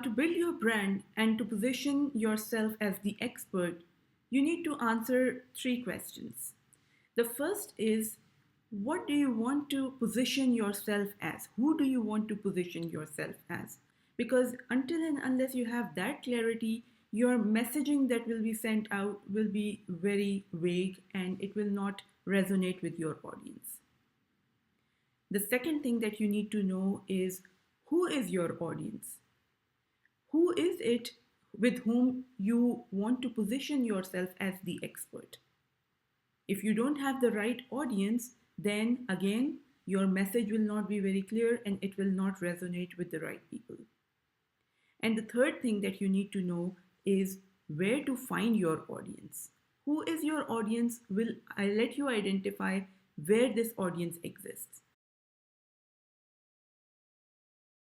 To build your brand and to position yourself as the expert, you need to answer three questions. The first is, what do you want to position yourself as? Who do you want to position yourself as? Because until and unless you have that clarity, your messaging that will be sent out will be very vague and it will not resonate with your audience. The second thing that you need to know is, who is your audience? Who is it with whom you want to position yourself as the expert? If you don't have the right audience, then again, your message will not be very clear and it will not resonate with the right people. And the third thing that you need to know is where to find your audience. Who is your audience? Will I let you identify where this audience exists?